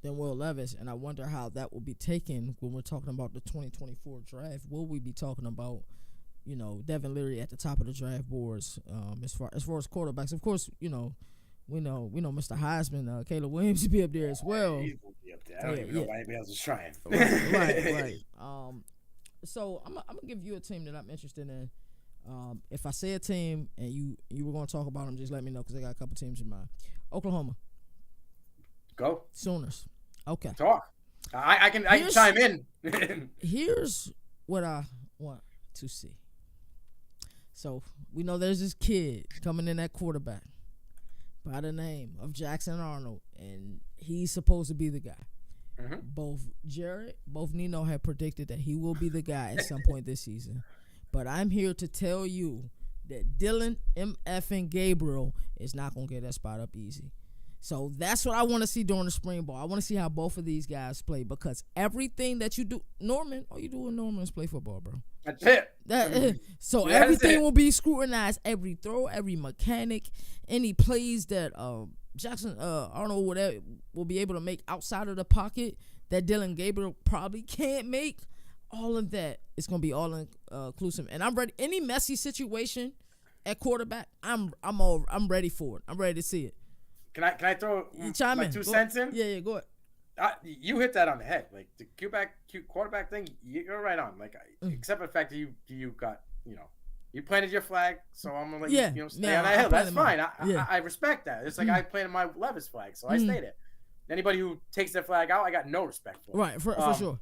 than Will Levis. And I wonder how that will be taken when we're talking about the 2024 draft. Will we be talking about, Devin Leary at the top of the draft boards as far as quarterbacks? Of course, we know Mr. Heisman, Caleb Williams will be up there as well. He will be up there. I don't even know why anybody else is trying. Right. So I'm gonna give you a team that I'm interested in. If I say a team and you were gonna talk about them, just let me know because I got a couple teams in mind. Oklahoma. Go. Sooners. Okay. Talk. I can chime in. Here's what I want to see. So we know there's this kid coming in at quarterback by the name of Jackson Arnold, and he's supposed to be the guy. Mm-hmm. Both Nino had predicted that he will be the guy at some point this season. But I'm here to tell you that Dylan M.F. Gabriel is not going to get that spot up easy. So that's what I want to see during the spring ball. I want to see how both of these guys play, because everything that you do, Norman, all you do with Norman is play football, bro. That's it. Everything will be scrutinized. Every throw, every mechanic, any plays that Jackson Arnold will be able to make outside of the pocket that Dylan Gabriel probably can't make. All of that is going to be all inclusive, and I'm ready. Any messy situation at quarterback, I'm ready for it. I'm ready to see it. Can I throw my 2 cents in? Yeah, go ahead. You hit that on the head. Like the quarterback thing, you're right on. Like except for the fact that you got you planted your flag, so I'm gonna let you stay on that hill. That's fine. I respect that. It's like I planted my Levis flag, so I stayed it. Anybody who takes their flag out, I got no respect for. Right, for sure.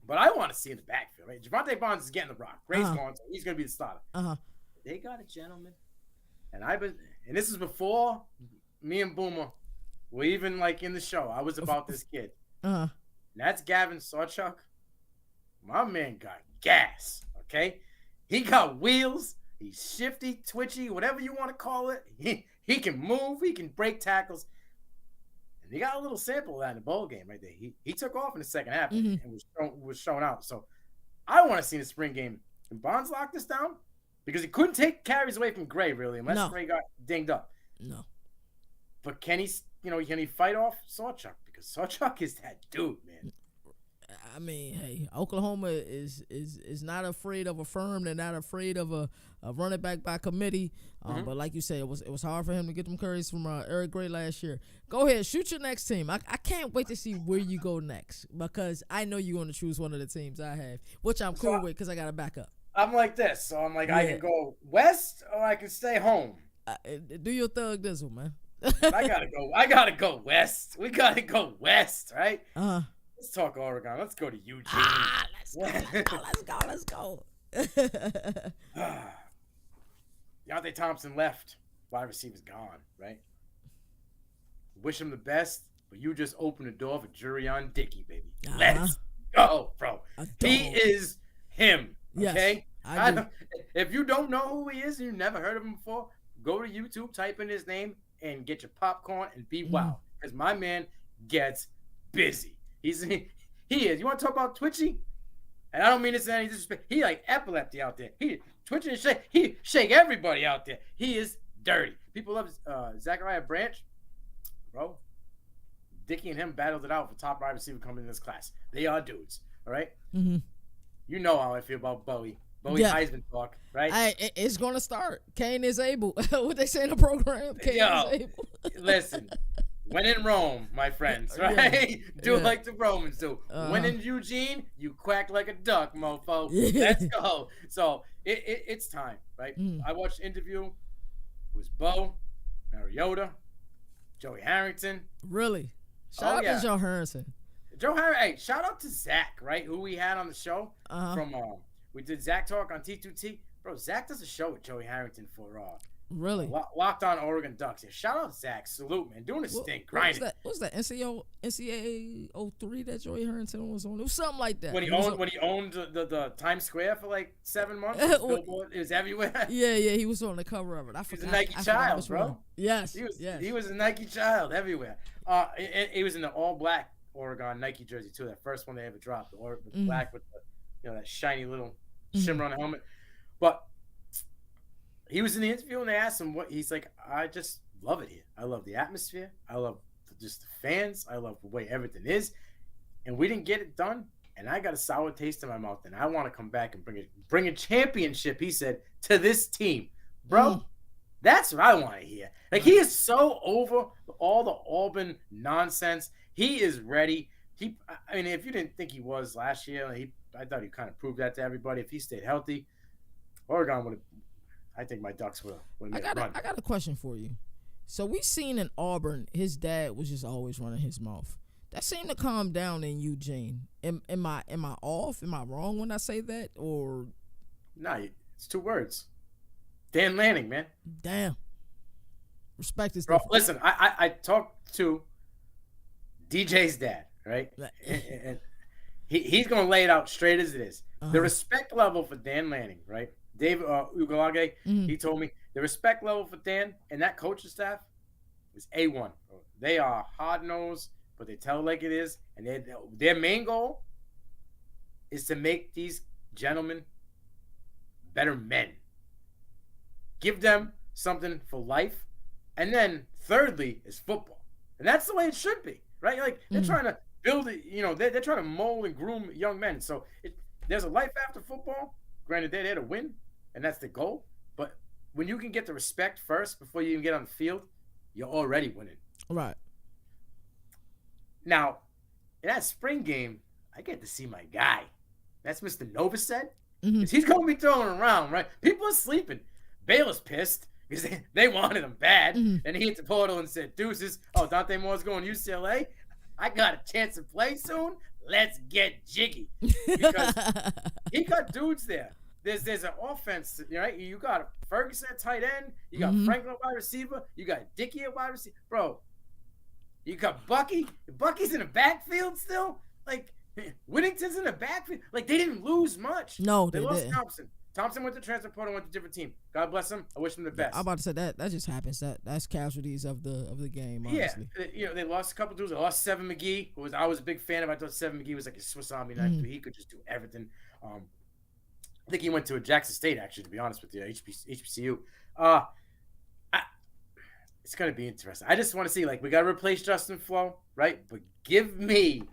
But I want to see in the backfield. Right, Javonte Barnes is getting the rock. Gray's gone, so he's gonna be the starter. They got a gentleman, and this is before me and Boomer were even like in the show. I was about this kid. And that's Gavin Sawchuk. My man got gas. Okay, he got wheels. He's shifty, twitchy, whatever you want to call it. He can move. He can break tackles. And he got a little sample of that in the bowl game right there. He took off in the second half and was shown out. So I want to see the spring game. Can Bonds lock this down? Because he couldn't take carries away from Gray, really, unless Gray got dinged up. No. But can he fight off Sawchuk? Because Sawchuk is that dude, man. I mean, hey, Oklahoma is not afraid of a firm. They're not afraid of a running back by committee. But like you said, it was hard for him to get them carries from Eric Gray last year. Go ahead, shoot your next team. I can't wait to see where you go next, because I know you're going to choose one of the teams I have, which I'm cool with because I got to back up. I'm like this, so I'm like, I can go west or I can stay home. Do your thug this one, man. I gotta go west. We gotta go west, right? Let's talk Oregon. Let's go to Eugene. Let's go. Deontay Thompson left. Wide receiver's gone, right? Wish him the best, but you just opened the door for Jurion Dickey, baby. Let's go, bro. He is him. Okay? Yes, if you don't know who he is and you never heard of him before, go to YouTube, type in his name, and get your popcorn and be wild. Because my man gets busy. He is. You want to talk about twitchy? And I don't mean this in any disrespect. He like epilepsy out there. He twitching and shake. He shake everybody out there. He is dirty. People love Zachariah Branch. Bro, Dickey and him battled it out for top wide receiver coming in this class. They are dudes. All right? You know how I feel about Bowie. Heisman talk, right? It's going to start. Kane is able. What they say in the program? Kane is able. Listen, When in Rome, my friends, right? Yeah. Do Yeah. like the Romans do. When in Eugene, you quack like a duck, mofo. Let's go. So it's time, right? I watched the interview. It was Bo, Mariota, Joey Harrington. Really? Shout out to Joe Harrison. Joe Harrington. Hey, shout out to Zach, right? Who we had on the show from we did Zach Talk on T2T. Bro, Zach does a show with Joey Harrington for really Locked On Oregon Ducks. Yeah, shout out Zach. Salute, man. Doing his thing, grinding. What was that NCAA 03 that Joey Harrington was on? It was something like that. When he owned the Times Square for like 7 months. It was everywhere. Yeah, he was on the cover of it. I forgot. He was a Nike child, bro. Wrong. Yes, he was a Nike child everywhere. He was in the all black Oregon Nike jersey too. That first one they ever dropped, the black with the, that shiny little shimmer on the helmet. But he was in the interview and they asked him what he's like. I just love it here. I love the atmosphere. I love just the fans. I love the way everything is. And we didn't get it done. And I got a sour taste in my mouth. And I want to come back and bring a championship, he said, to this team. Bro, that's what I want to hear. Like, he is so over all the Auburn nonsense. He is ready. I mean, if you didn't think he was last year, I thought he kind of proved that to everybody. If he stayed healthy, Oregon would have. I think my Ducks would have made a run. I got a question for you. So we seen in Auburn, his dad was just always running his mouth. That seemed to calm down in Eugene. Am I off? Am I wrong when I say that? Or no, it's 2 words. Dan Lanning, man. Damn. Respect is bro. different. Listen, I talked to DJ's dad, right? And he's gonna lay it out straight as it is. The respect level for Dan Lanning, right? Dave Ugalage, he told me the respect level for Dan and that coaching staff is A1. They are hard-nosed, but they tell it like it is. And their main goal is to make these gentlemen better men. Give them something for life. And then thirdly is football. And that's the way it should be, right? Like, they're trying to build it, they're trying to mold and groom young men. So there's a life after football. Granted, they're there to win, and that's the goal. But when you can get the respect first before you even get on the field, you're already winning. Right. Now, in that spring game, I get to see my guy. That's Mr. Novosad. He's going to be throwing around, right? People are sleeping. Baylor's pissed because they wanted him bad. And he hit the portal and said, deuces. Oh, Dante Moore's going to UCLA. I got a chance to play soon. Let's get jiggy. Because he got dudes there. There's an offense, right? You got Ferguson at tight end. You got Franklin at wide receiver. You got Dickey at wide receiver. Bro, you got Bucky. Bucky's in the backfield still. Like, Whittington's in the backfield. Like, they didn't lose much. No, they lost didn't. Thompson. Thompson went to transfer portal, went to a different team. God bless him. I wish him the best. I'm about to say that just happens. That's casualties of the game. Honestly. Yeah, they lost a couple dudes. They lost Seven McGee, who I was a big fan of. I thought Seven McGee was like a Swiss Army knife. He could just do everything. I think he went to a Jackson State, actually, to be honest with you, HBCU. It's going to be interesting. I just want to see, like, we got to replace Justin Flo, right? But give me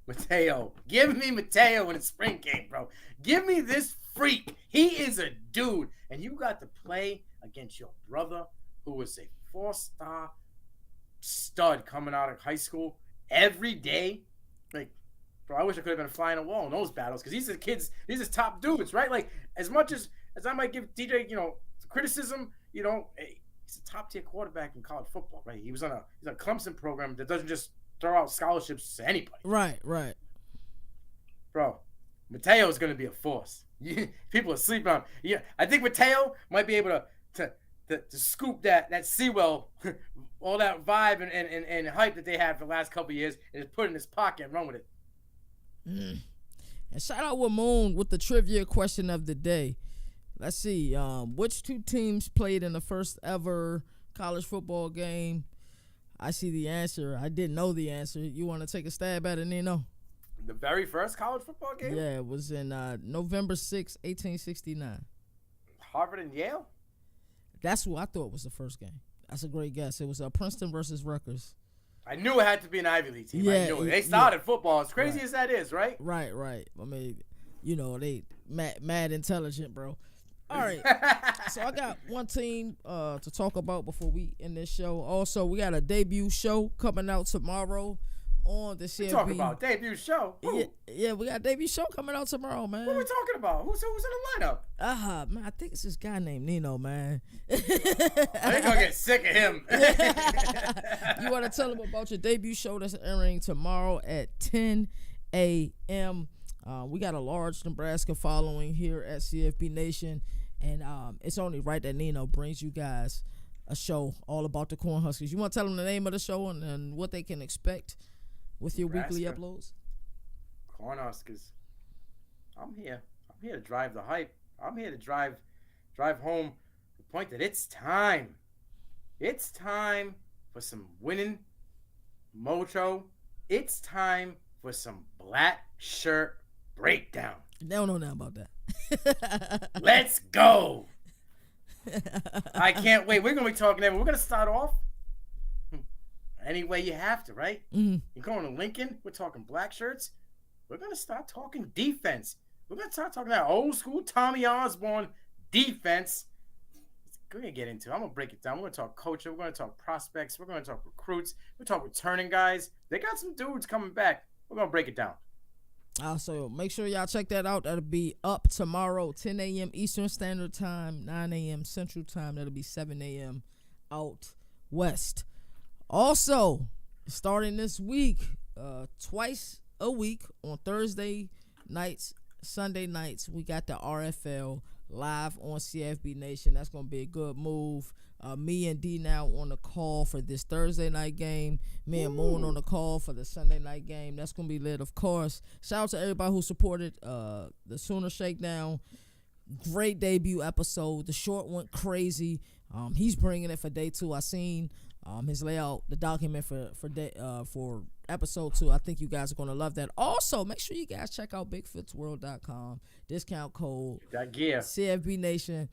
Mateo. Give me Mateo in the spring game, bro. Give me this freak. He is a dude. And you got to play against your brother, who was a 4-star stud coming out of high school every day. Like, bro, I wish I could have been flying a wall in those battles because these are kids, these are top dudes, right? Like, as much as I might give DJ, criticism, he's a top-tier quarterback in college football, right? He's on a Clemson program that doesn't just throw out scholarships to anybody. Right. Bro, Mateo is going to be a force. People are sleeping on him. Yeah, I think Mateo might be able to scoop that Sewell, all that vibe and hype that they had for the last couple of years and just put it in his pocket and run with it. And shout out Wamoon with the trivia question of the day. Let's see. Which 2 teams played in the first ever college football game? I see the answer. I didn't know the answer. You want to take a stab at it, Nino? The very first college football game? Yeah, it was in November 6, 1869. Harvard and Yale? That's what I thought was the first game. That's a great guess. It was Princeton versus Rutgers. I knew it had to be an Ivy League team. I knew it. They started football as crazy as that is, right? Right. I mean, they mad intelligent, bro. All right. So I got one team to talk about before we end this show. Also, we got a debut show coming out tomorrow on the CFB. Talk about debut show. Yeah, we got a debut show coming out tomorrow, man. What are we talking about? Who's in the lineup? Man, I think it's this guy named Nino, man. I ain't gonna get sick of him. You want to tell him about your debut show that's airing tomorrow at 10 a.m. We got a large Nebraska following here at CFB Nation, and it's only right that Nino brings you guys a show all about the Cornhuskers. You want to tell them the name of the show and what they can expect with your Nebraska. weekly uploads? Cornhuskers. I'm here to drive the hype. I'm here to drive home the point that it's time. It's time for some winning mojo. It's time for some black shirt breakdown. They don't know nothing about that. Let's go. I can't wait. We're going to be talking there. We're going to start off any way you have to, right? Mm-hmm. You're going to Lincoln. We're talking black shirts. We're going to start talking defense. We're going to start talking that old school Tommy Osborne defense. We're going to get into it. I'm going to break it down. We're going to talk coaching. We're going to talk prospects. We're going to talk recruits. We're going to talk returning guys. They got some dudes coming back. We're going to break it down. So make sure y'all check that out. That'll be up tomorrow, 10 a.m. Eastern Standard Time, 9 a.m. Central Time. That'll be 7 a.m. out west. Also, starting this week, twice a week on Thursday nights, Sunday nights, we got the RFL live on CFB Nation. That's going to be a good move. Me and D now on the call for this Thursday night game. Me and Moon on the call for the Sunday night game. That's going to be lit, of course. Shout out to everybody who supported the Sooner Shakedown. Great debut episode. The short went crazy. He's bringing it for day 2. I seen his layout, the document for episode 2. I think you guys are going to love that. Also, make sure you guys check out bigfootsworld.com. Discount code that gear. CFB Nation.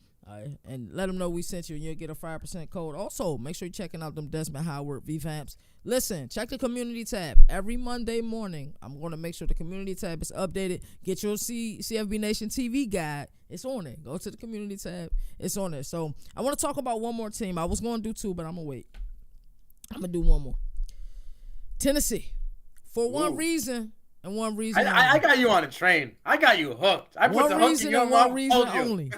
And let them know we sent you, and you'll get a 5% code. Also, make sure you're checking out them Desmond Howard revamps. Listen, check the community tab every Monday morning. I'm going to make sure the community tab is updated. Get your CFB Nation TV guide. It's on it. Go to the community tab. It's on there. So I want to talk about one more team. I was going to do 2, but I'm going to wait. I'm going to do one more. Tennessee. For one reason and one reason I got you on a train. I got you hooked. I put the hook in your mouth. One reason only.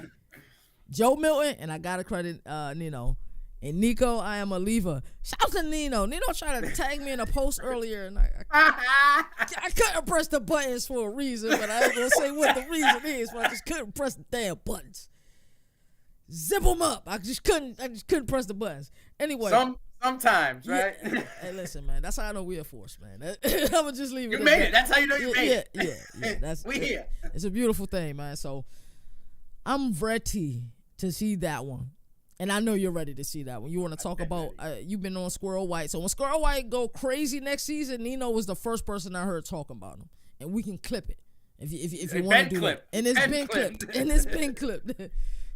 Joe Milton, and I gotta credit Nino. And Nico, I am a lever. Shout out to Nino. Nino tried to tag me in a post earlier, and I couldn't press the buttons for a reason, but I ain't gonna say what the reason is, but I just couldn't press the damn buttons. Zip them up. I just couldn't press the buttons. Anyway. Sometimes, right? Yeah. Hey, listen, man. That's how I know we're a force, man. I'm gonna just leave it. You made it. That's how you know you made it. Yeah. We here. It's a beautiful thing, man. So I'm ready to see that one, and I know you're ready to see that one. You want to talk about? You've been on Squirrel White, so when Squirrel White go crazy next season, Nino was the first person I heard talking about him, and we can clip it if you want to do it. And it's been clipped. And it's been clipped.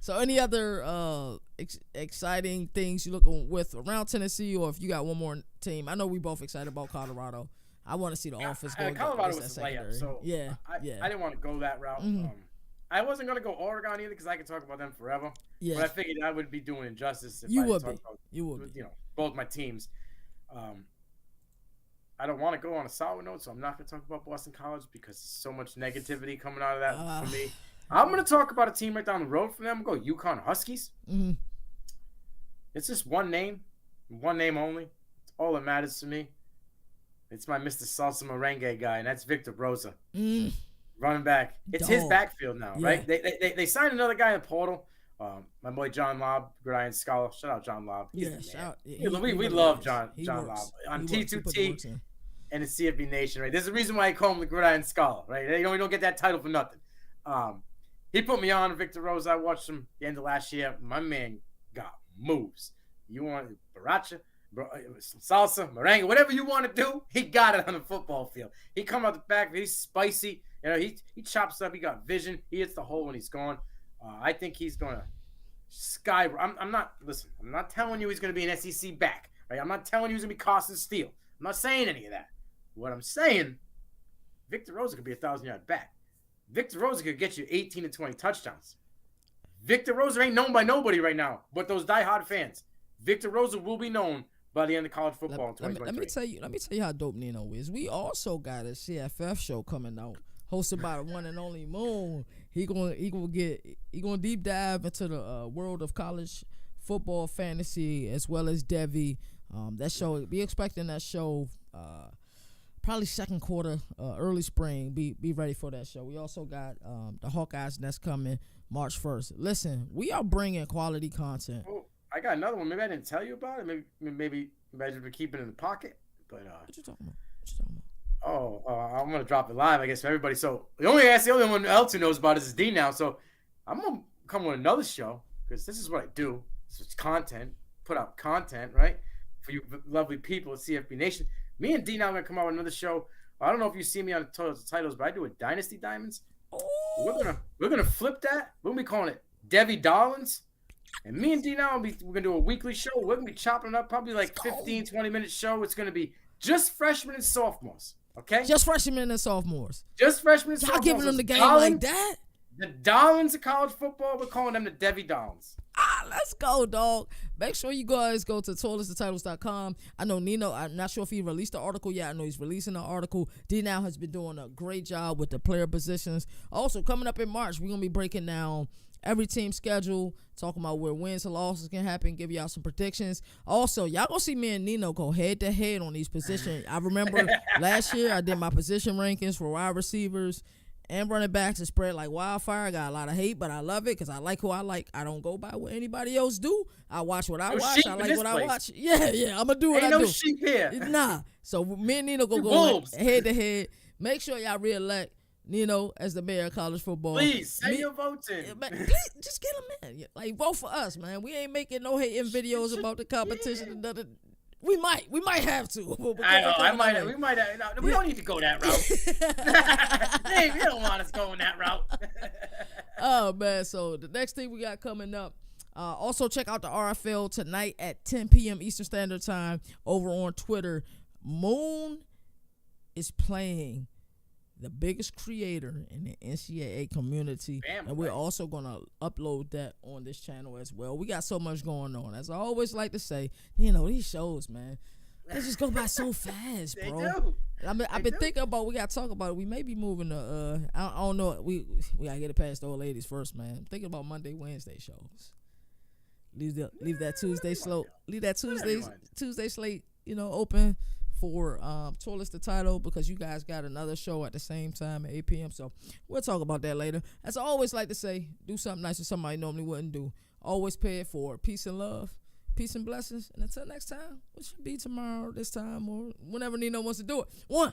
So any other exciting things you looking with around Tennessee, or if you got one more team? I know we both excited about Colorado. I want to see the offense go. Colorado was a layup, so I didn't want to go that route. Mm-hmm. I wasn't gonna go Oregon either because I could talk about them forever. Yeah. But I figured I would be doing injustice if you I would talked be. about You would be. Both my teams. I don't want to go on a sour note, so I'm not gonna talk about Boston College because there's so much negativity coming out of that for me. I'm gonna talk about a team right down the road from them. I'm gonna go UConn Huskies. Mm-hmm. It's just one name only. It's all that matters to me. It's my Mr. Salsa Merengue guy, and that's Victor Rosa. Running back. It's his backfield now, right? They signed another guy in portal. My boy John Lobb, Gridiron Scholar. Shout out John Lobb. We love John Lobb on T2T and the CFB Nation, right? There's a reason why I call him the Gridiron Scholar, right? You don't get that title for nothing. He put me on Victor Rosa. I watched him the end of last year. My man got moves. You want baracha, salsa, merengue, whatever you want to do, he got it on the football field. He come out the back, he's spicy. He chops up. He got vision. He hits the hole when he's gone. I think he's going to sky. I'm not telling you he's going to be an SEC back. Right? I'm not telling you he's going to be Carson Steele. I'm not saying any of that. What I'm saying, Victor Rosa could be a 1,000-yard back. Victor Rosa could get you 18 to 20 touchdowns. Victor Rosa ain't known by nobody right now, but those diehard fans. Victor Rosa will be known by the end of college football in 2023. Let me tell you how dope Nino is. We also got a CFF show coming out, hosted by the one and only Moon. He gonna deep dive into the world of college football fantasy as well as Devi. That show, be expecting that show probably second quarter, early spring. Be ready for that show. We also got the Hawkeyes that's coming March 1st. Listen, we are bringing quality content. Oh, I got another one. Maybe I didn't tell you about it. Maybe I just been keeping it in the pocket. But what you talking about? I'm gonna drop it live, I guess, for everybody. So the only one else who knows about it is D now. So I'm gonna come with another show because this is what I do. It's content, put out content, right? For you lovely people at CFB Nation. Me and D now are gonna come out with another show. I don't know if you see me on the titles, but I do a Dynasty Diamonds. Oh. We're gonna flip that. We're gonna be calling it Devi Darlings. And me and D now we're gonna do a weekly show. We're gonna be chopping it up, probably like 15-20 minute show. It's gonna be just freshmen and sophomores. Okay? Just freshmen and sophomores. Just freshmen and sophomores. Y'all giving them the game like that? The Darlings of college football, we're calling them the Devi Darlings. Let's go, dog. Make sure you guys go to toiletstotitles.com. I know Nino, I'm not sure if he released the article yet. I know he's releasing the article. D now has been doing a great job with the player positions. Also, coming up in March, we're going to be breaking down every team schedule, talking about where wins and losses can happen, give y'all some predictions. Also, y'all gonna see me and Nino go head to head on these positions. I remember last year I did my position rankings for wide receivers and running backs and spread like wildfire. I got a lot of hate, but I love it because I like who I like. I don't go by what anybody else do. I watch what I watch. I like what I watch. Yeah. I'm gonna do what I do. Ain't no sheep here. Nah. So me and Nino go head to head. Make sure y'all reelect Nino as the mayor of college football. Please send your votes in. Please, just get them in. Like, vote for us, man. We ain't making no hating videos about the competition. Yeah. We might have to. We might. No, we don't need to go that route. Dave, you don't want us going that route. Oh man. So the next thing we got coming up. Also check out the RFL tonight at 10 p.m. Eastern Standard Time over on Twitter. Moon is playing the biggest creator in the NCAA community, and we're also going to upload that on this channel as well. We got so much going on. As I always like to say, these shows, man, they just go by so fast, bro. They do. I've been thinking about, we got to talk about it. We may be moving to, I don't know, we got to get it past the old ladies first, man. I'm thinking about Monday, Wednesday shows. Leave that Tuesday slate. Leave that Tuesday slate, open for Toilets the Title, because you guys got another show at the same time at 8 p.m. So we'll talk about that later. As I always like to say, do something nice that somebody normally wouldn't do. Always pay it forward. Peace and love. Peace and blessings. And until next time, which should be tomorrow, this time, or whenever Nino wants to do it. 1.